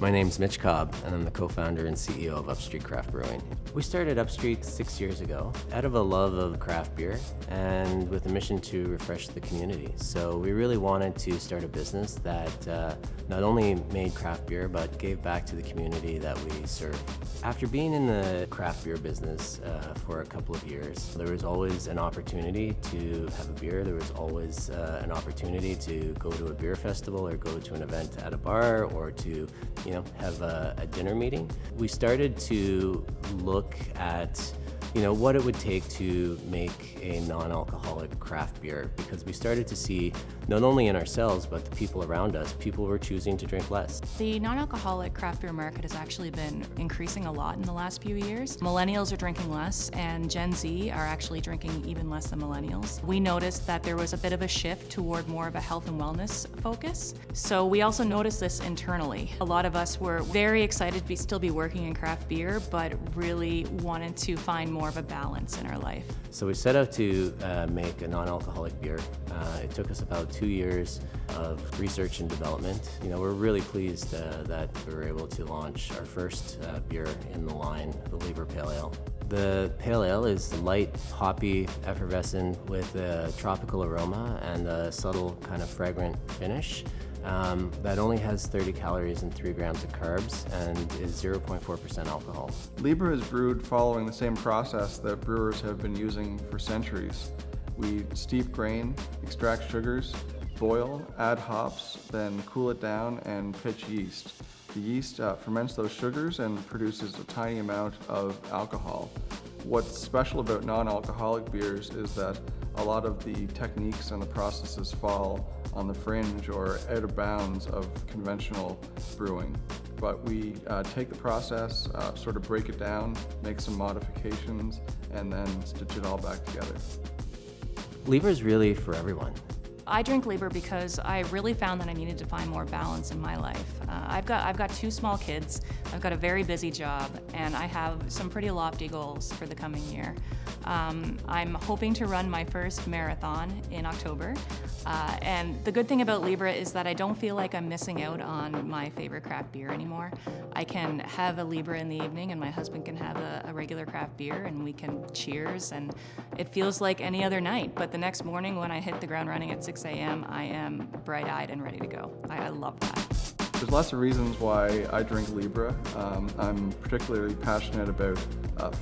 My name's Mitch Cobb, and I'm the co-founder and CEO of Upstreet Craft Brewing. We started Upstreet 6 years ago out of a love of craft beer and with a mission to refresh the community. So we really wanted to start a business that not only made craft beer, but gave back to the community that we serve. After being in the craft beer business for a couple of years, there was always an opportunity to have a beer. There was always an opportunity to go to a beer festival or go to an event at a bar or to have a dinner meeting. We started to look at what it would take to make a non-alcoholic craft beer, because we started to see, not only in ourselves, but the people around us, people were choosing to drink less. The non-alcoholic craft beer market has actually been increasing a lot in the last few years. Millennials are drinking less, and Gen Z are actually drinking even less than millennials. We noticed that there was a bit of a shift toward more of a health and wellness focus. So we also noticed this internally. A lot of us were very excited to still be working in craft beer, but really wanted to find more of a balance in our life. So we set out to make a non-alcoholic beer. It took us about 2 years of research and development. We're really pleased that we were able to launch our first beer in the line, the Libra Pale Ale. The Pale Ale is light, hoppy, effervescent with a tropical aroma and a subtle kind of fragrant finish. That only has 30 calories and 3 grams of carbs and is 0.4% alcohol. Libra is brewed following the same process that brewers have been using for centuries. We steep grain, extract sugars, boil, add hops, then cool it down and pitch yeast. The yeast ferments those sugars and produces a tiny amount of alcohol. What's special about non-alcoholic beers is that a lot of the techniques and the processes fall on the fringe or out of bounds of conventional brewing. But we take the process, sort of break it down, make some modifications, and then stitch it all back together. Libra is really for everyone. I drink Libra because I really found that I needed to find more balance in my life. I've got 2 small kids, I've got a very busy job, and I have some pretty lofty goals for the coming year. I'm hoping to run my first marathon in October, and the good thing about Libra is that I don't feel like I'm missing out on my favorite craft beer anymore. I can have a Libra in the evening and my husband can have a regular craft beer and we can cheers, and it feels like any other night, but the next morning when I hit the ground running at 6 a.m., I am bright-eyed and ready to go. I love that. There's lots of reasons why I drink Libra. I'm particularly passionate about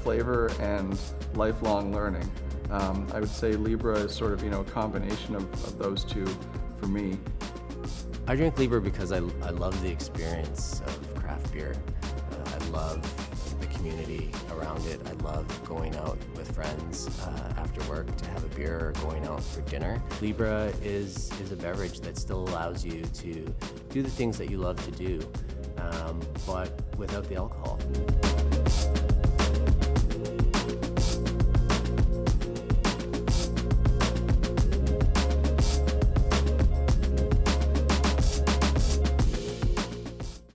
flavor and lifelong learning. I would say Libra is sort of a combination of those two for me. I drink Libra because I love the experience of craft beer. I love the community around it. I love going out with friends after work to have a beer or going out for dinner. Libra is a beverage that still allows you to do the things that you love to do, but without the alcohol.